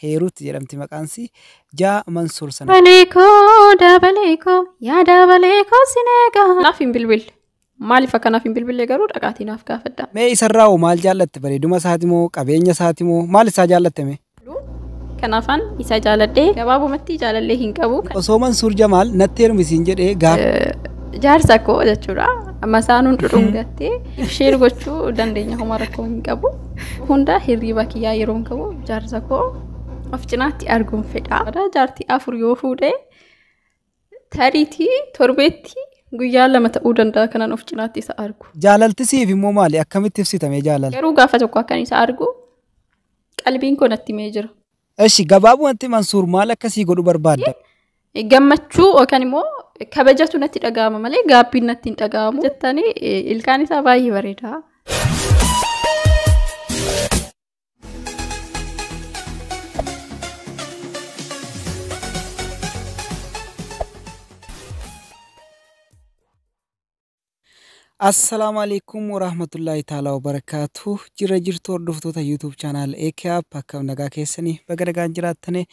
heeruutti jedhamti maqaansi jaa Mansuur sana. Dabaleekoo yaa dabaleekoo sineegaa. Naaf hin bilbil. Maaliif akkanaaf hin bilbilee garuu dhaqaatii naaf gaafadha. Mee isarraa hoo maal jaallatte? Bareeduma isaati moo qabeenya isaati moo maal isaa jaallatte mee? Kanaafan isa jaalladhee gabaabumatti jaalallee hin qabu. Osoo Mansuur Jamaal natti heerumisiin jedhee jaarsa koo jechuudha. Amma isaanuun dhudhungattee ishee gochuu dandeenya homaa rakkoo hin qabu. Hunda hirriba kiyyaa yeroo hin qabu jaarsa koo of cinaatti arguun fedha. Jaartii 4 yoo fuudhee tariitii torbeetti guyyaa 2 ta'uu danda'a kanaan of cinaatti isa argu. Jaalaltisiif immoo maali? Akkamitti ibsitamee jaalala? Garuu gaafa tokko akkan isa argu qalbiin koo natti mee jira. Eshi gabaabumatti Mansuur maal akkasii godhu barbaadda? Gammachuu yookaan immoo kabajatu natti dhaga'ama malee gaabbiin natti hin dhaga'amu jettanii ilkaan isaa baay'ee bareeda. Assalamu alaikum warahmatullahi ta'ala wabarakatuh. Jira jirtu hordoftoota YouTube channel Ekeap akkam nagaa keessanii baga nagaan jiraattanii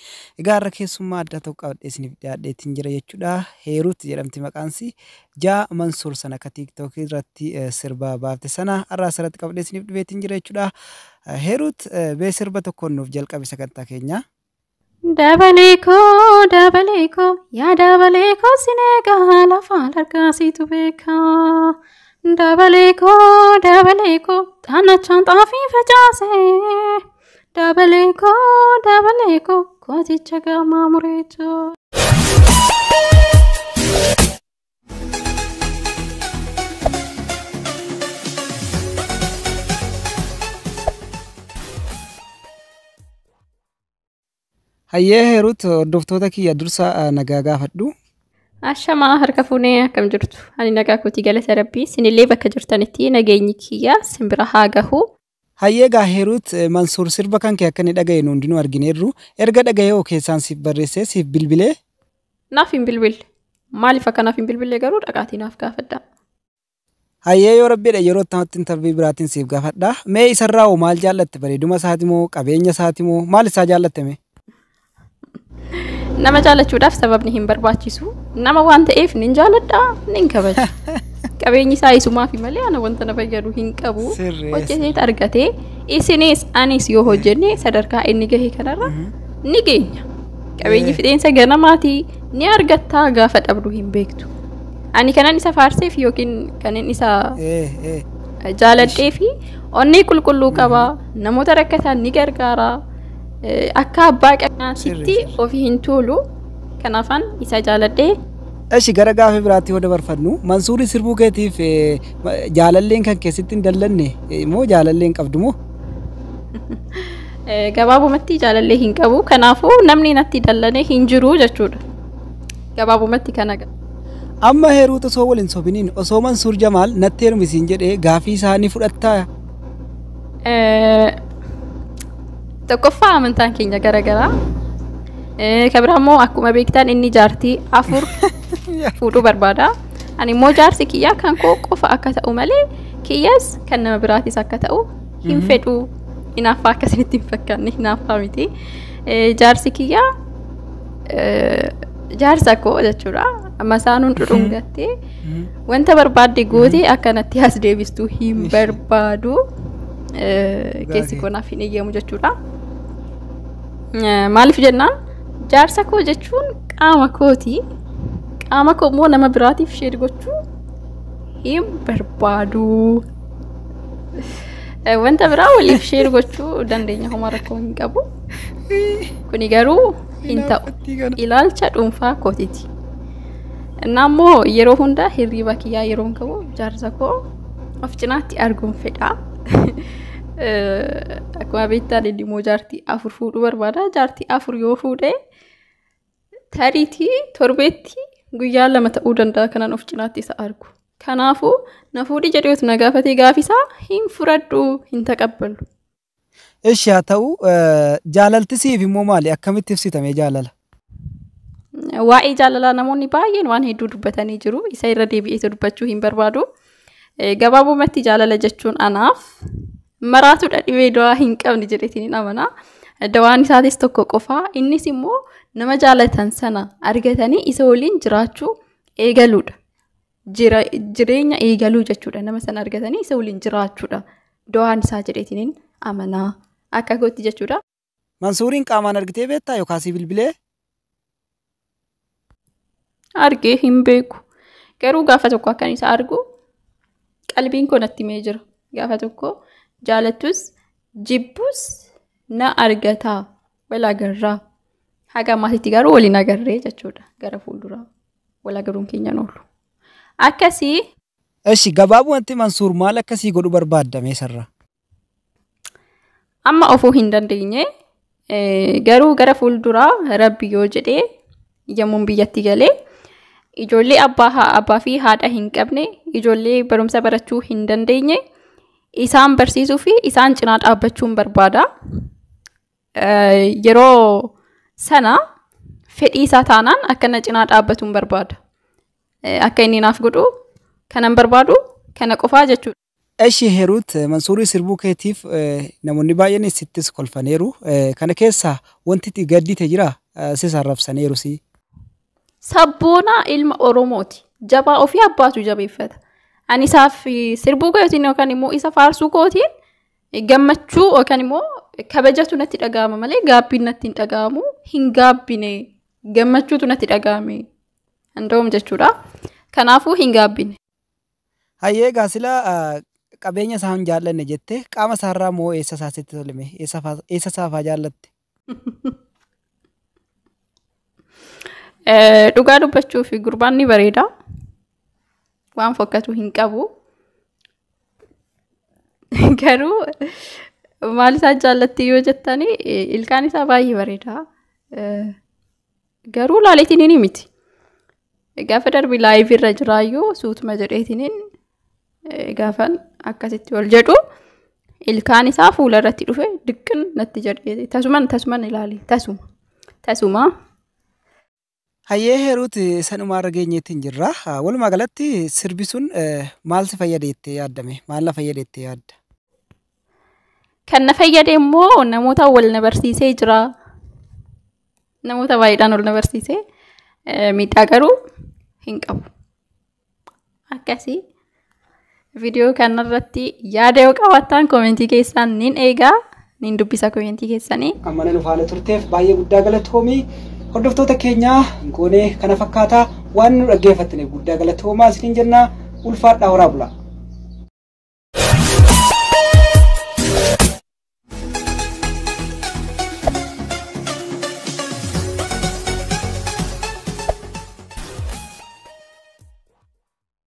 egaa har'a keessummaa adda tokko qabadhee isiniif dhiyaadheetiin jira jechuudha. Heeruutti jedhamti maqaansi jaa Mansuur sana ka TikTok irratti sirba baafte sana har'a asirratti qabadhee isiniif dhiyeetiin jira jechuudha. Heeruut bee sirba tokkoon nuuf jalqabe sagantaa keenya. Dabaleekoo yaa dabaleekoo sineegaa lafaan harkaasiitu beekaa. Dabaleekoo taanachaan xaafii facaasee. Dabaleekoo kooticha gaamaa mureechoo. Hayyee Heeruut hordoftoota kiyya dursa nagaa gaafadhu. Ashamaa harka fuunee akkam jirtu? Ani nagaa kootii galata rabbii sinillee bakka jirtanitti nageenyi kiyya simbira haa gahu. Hayyee gaa Heeruut Mansuur sirba kan kee akka inni dhaga'e nu hundinuu argineerru erga dhaga'ee oo keessaan siif barreessee siif bilbilee? Naaf hin bilbille. Maaliif akkanaaf hin bilbilee garuu dhaqaatii naaf gaafadha. Hayyee yoo rabbiidha yeroo tamatti intervii biraatiin siif gaafadha. Mee isarraa hoo maal jaallatte? Bareeduma isaati moo qabeenya isaati moo maal isaa jaallatte mee? Nama jaalachuudhaaf sababni hin barbaachisu. Nama waan ta'eef nin jaaladha, nin kabaja. Qabeenyi isaa isumaa fi malee ana wanta na fayyadu hin qabu. Hojjetee argatee isinis anis yoo hojjenne sadarkaa inni gahe kanarra ni geenya. Qabeenyi fixeensa ganamaati ni argattaa gaafa dhabdu hin beektu. Ani kanan isa faarseef yookiin kanan isa jaaladhee fi onni qulqulluu qaba. Namoota rakkatan ni gargaara. Akka abbaa qabnaasitti ofii hin tolu kanaafan isa jaaladhee. Eshi gara gaafa biraatti yoo dabarfannu Mansuuri sirbuu keetiif jaalalleen kan keessatti hin dallanne moo jaalalleen qabdu moo? Gabaabumatti jaalallee hin qabu kanaafuu namni natti dallane hin jiru jechuudha. Gabaabumatti kana. Amma Heeruut osoo waliin sobiniin osoo Mansuur Jamaal natti heerumisiin jedhee gaafii isaanii fudhattaa? Tokkoffaa amantaan keenya garagaraa. Kabira immoo akkuma beektan inni jaartii 4 fuudhuu barbaada. Ani immoo jaarsi kiyyaa kan koo qofa akka ta'u malee kiyyas kan nama biraatis akka ta'u hin fedhu. Hinaaffaa akkasinitti hin fakkaanne hinaaffaa miti. Jaarsi kiyyaa jaarsa koo jechuudha. Amma isaanuun dhudhungattee wanta barbaadde gootee akkanatti as deebistuu hin barbaadu. Keessi konaaf hin eeyyamu jechuudha. Maaliif jennaan jaarsa koo jechuun qaama kooti. Qaama koo immoo nama biraatiif sheer gochuu hin barbaadu. Wanta biraa waliif sheer gochuu dandeenya homaa rakkoo hin qabu. Kuni garuu hin ta'u. Ilaalcha dhuunfaa kootiiti. Innaa immoo yeroo hunda hirriba kiyyaa yeroo hin qabu jaarsa koo of cinaatti arguun fedha. Akkuma beektan inni immoo jaartii 4 fuudhuu barbaada. Jaartii 4 yoo fuudhee tariitii torbeetti guyyaa 2 ta'uu danda'a kanaan of cinaatti isa argu. Kanaafuu na fuudhi jedheetu na gaafatee gaafisaa hin fudhadhu hin taqabbalu. Eshi haa ta'u jaalaltisiif immoo maali? Akkamitti ibsitamee jaalala? Waa'ee jaalalaa namoonni baay'een waan hedduu dubbatanii jiru. Isa irra deebi'ee dubbachuu hin barbaadu. Gabaabumatti jaalala jechuun anaaf maraatuudha dhibee du'aa hin qabne jedheetiin amana. dawaan isaatis tokko qofaa innis immoo nama jaalatan sana argatanii isa waliin jiraachuu eegaluudha. Jireenya eegaluu jechuudha. Nama sana argatanii isa waliin jiraachuudha. Dawaan isaa jedheetiniin amanaa akka gootti jechuudha. Mansuuriin qaamaan argitee beektaa yookaan si bilbilee? Argee hin beeku. Garuu gaafa tokko akkan isa argu qalbiin koo natti himee jira. Gaafa tokko jaalattus jibbus na argataa wal agarraa. Haga ammaatitti garuu waliin agarree jechuudha. Gara fuulduraa wal agaruun keenya oolu. Akkasii. Eshi gabaabumatti Mansuur maal akkasii godhu barbaadame sarara? Amma ofuu hin dandeenye garuu gara fuulduraa Rabbi yoo jedhee yemmuun biyyatti galee ijoollee abbaa fi haadha hin qabne ijoollee barumsa barachuu hin dandeenye isaan barsiisuu fi isaan cinaa dhaabbachuun barbaada. Yeroo sana fedhii isaa taanaan akkana cinaa dhaabbatuun barbaada. Akka inni naaf godhu kanan barbaadu kana qofaa jechuudha. Eshi Heerut Mansuurii sirbuu keetiif namoonni baay'een sittis kolfaneeru. Kana keessa wanti itti gaddite jira si arrabsaneeru si. Sabboonaa ilma Oromooti. Jabaa ofii abbaatu jabeeffata. Ani isaaf sirbuu kootiin yookaan immoo isa faarsuu kootiin gammachuu yookaan immoo kabajatu natti dhaga'ama malee gaabbiin natti hin dhaga'amu. Hin gaabbine gammachuutu natti dhaga'ame. Handa'uum jechuudha. Kanaafuu hin gaabbine. Hayyee gaasila qabeenya isaa hin jaallanne jettee qaama isaarraa moo eessa isaa sitti tolame? Eessa isaa faa jaallatte? Dhugaa dubbachuuf gurbaan ni bareeda. Waan fokkatu hin qabu. Garuu maal isaa jaallatti yoo jettanii ilkaan isaa baay'ee bareeda. Garuu laaleetiin ni miti. Gaafa darbii laayif irra jiraayyuu suutuma jedheetiniin gaafan akkasitti ol jedhu ilkaan isaa fuula irratti dhufe diqqin natti jedhee tasuman ilaali tasuma. Hayyee Heerut sanumaa irra geenyeetiin jirra. Walumaa galatti sirbi sun maal si fayyadeettee yaaddame? Maal na fayyadeettee yaadda? Kan na fayyade immoo namoota wal na barsiisee jira. Namoota baay'eedhaan wal na barsiisee miidhaa garuu hin qabu. Akkasii viidiyoo kanarratti yaada yoo qabaattan koomentii keessaan nin eegaa nin dubbisa koomentii keessanii. Amma nu faana turteef baay'ee guddaa galatoomii. Hordoftoota keenya goonee kana fakkaataa waan nu dhaggeeffattan guddaa galatoomaa isiniin jenna. Ulfaadhaa horaa bulaa.